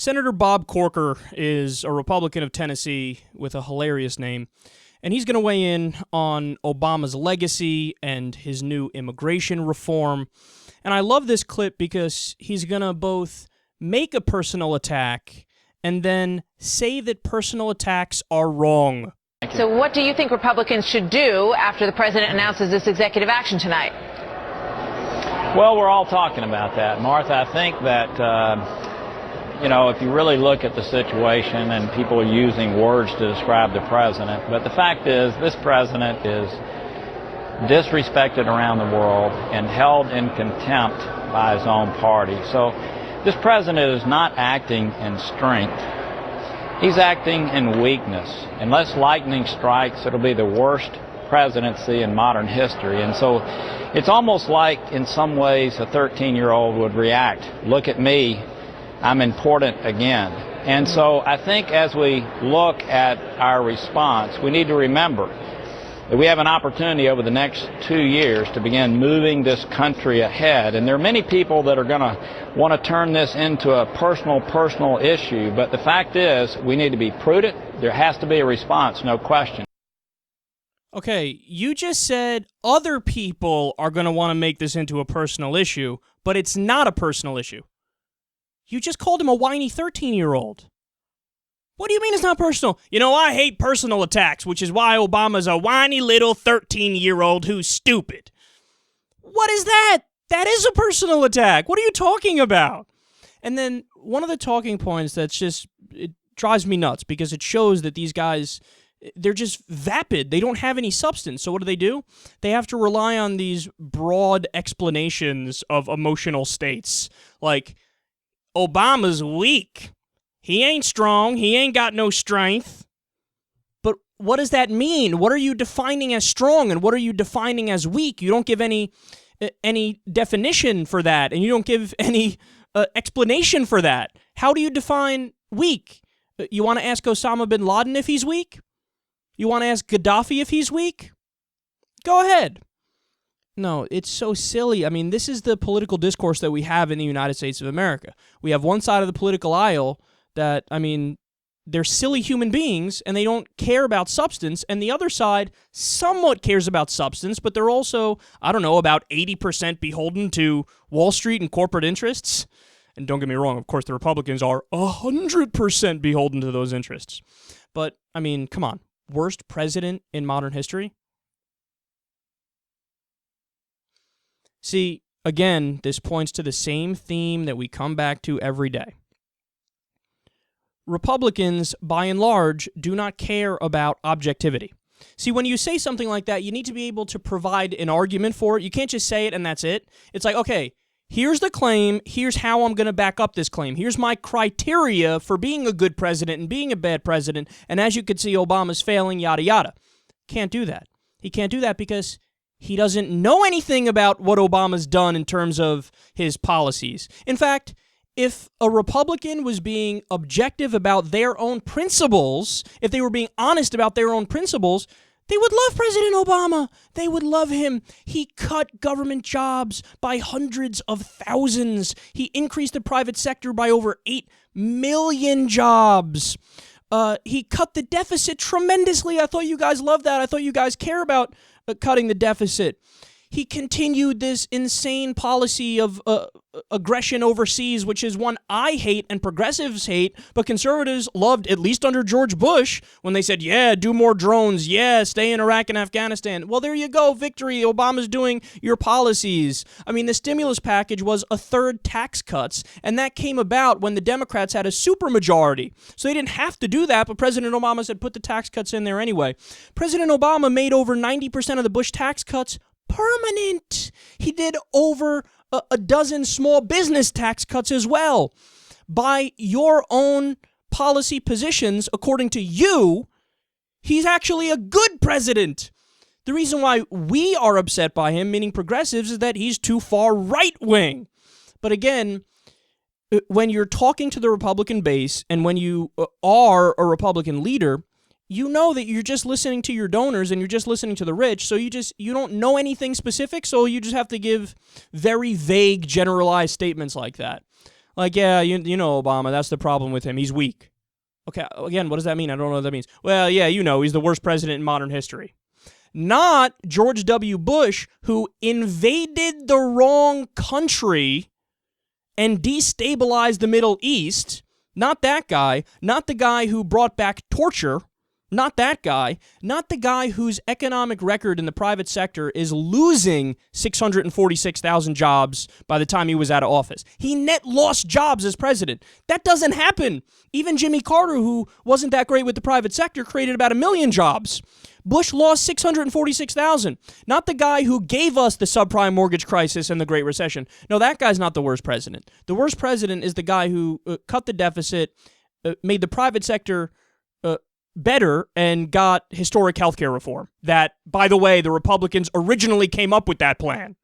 Senator Bob Corker is a Republican of Tennessee with a hilarious name, and he's going to weigh in on Obama's legacy and his new immigration reform. And I love this clip because he's going to both make a personal attack and then say that personal attacks are wrong. So what do you think Republicans should do after the president announces this executive action tonight? Well, we're all talking about that, Martha. I think that, if you really look at the situation, and people are using words to describe the president, but the fact is this president is disrespected around the world and held in contempt by his own party. So this president is not acting in strength. He's acting in weakness. Unless lightning strikes, it'll be the worst presidency in modern history. And so it's almost like, in some ways, a 13-year-old would react. Look at me. I'm important again. And so I think as we look at our response, we need to remember that we have an opportunity over the next 2 years to begin moving this country ahead. And there are many people that are going to want to turn this into a personal issue. But the fact is, we need to be prudent. There has to be a response, no question. Okay, you just said other people are going to want to make this into a personal issue, but it's not a personal issue. You just called him a whiny 13-year-old. What do you mean it's not personal? I hate personal attacks, which is why Obama's a whiny little 13-year-old who's stupid. What is that? That is a personal attack. What are you talking about? And then one of the talking points it drives me nuts because it shows that these guys, they're just vapid. They don't have any substance. So what do? They have to rely on these broad explanations of emotional states. Like, Obama's weak. He ain't strong. He ain't got no strength. But what does that mean? What are you defining as strong and what are you defining as weak? You don't give any definition for that, and you don't give any explanation for that. How do you define weak? You want to ask Osama bin Laden if he's weak? You want to ask Gaddafi if he's weak? Go ahead. No, it's so silly. I mean, this is the political discourse that we have in the United States of America. We have one side of the political aisle that, they're silly human beings and they don't care about substance, and the other side somewhat cares about substance, but they're also, about 80% beholden to Wall Street and corporate interests. And don't get me wrong, of course, the Republicans are 100% beholden to those interests. But, come on. Worst president in modern history? See, again, this points to the same theme that we come back to every day. Republicans, by and large, do not care about objectivity. See, when you say something like that, you need to be able to provide an argument for it. You can't just say it and that's it. It's like, okay, here's the claim, here's how I'm going to back up this claim. Here's my criteria for being a good president and being a bad president, and as you can see, Obama's failing, yada, yada. Can't do that. He can't do that because he doesn't know anything about what Obama's done in terms of his policies. In fact, if a Republican was being objective about their own principles, if they were being honest about their own principles, they would love President Obama. They would love him. He cut government jobs by hundreds of thousands. He increased the private sector by over 8 million jobs. He cut the deficit tremendously. I thought you guys loved that. I thought you guys care about cutting the deficit. He continued this insane policy of aggression overseas, which is one I hate and progressives hate, but conservatives loved, at least under George Bush, when they said, yeah, do more drones, yeah, stay in Iraq and Afghanistan. Well, there you go, victory. Obama's doing your policies. The stimulus package was a third tax cuts, and that came about when the Democrats had a supermajority. So they didn't have to do that, but President Obama said put the tax cuts in there anyway. President Obama made over 90% of the Bush tax cuts permanent. He did over a dozen small business tax cuts as well. By your own policy positions, according to you, he's actually a good president. The reason why we are upset by him, meaning progressives, is that he's too far right-wing. But again, when you're talking to the Republican base and when you are a Republican leader, you know that you're just listening to your donors and you're just listening to the rich, so you don't know anything specific, so you just have to give very vague, generalized statements like that. Like, yeah, you know Obama, that's the problem with him. He's weak. Okay, again, what does that mean? I don't know what that means. Well, yeah, he's the worst president in modern history. Not George W. Bush, who invaded the wrong country and destabilized the Middle East. Not that guy. Not the guy who brought back torture. Not that guy. Not the guy whose economic record in the private sector is losing 646,000 jobs by the time he was out of office. He net lost jobs as president. That doesn't happen. Even Jimmy Carter, who wasn't that great with the private sector, created about 1 million jobs. Bush lost 646,000. Not the guy who gave us the subprime mortgage crisis and the Great Recession. No, that guy's not the worst president. The worst president is the guy who cut the deficit, made the private sector better, and got historic healthcare reform. That, by the way, the Republicans originally came up with that plan.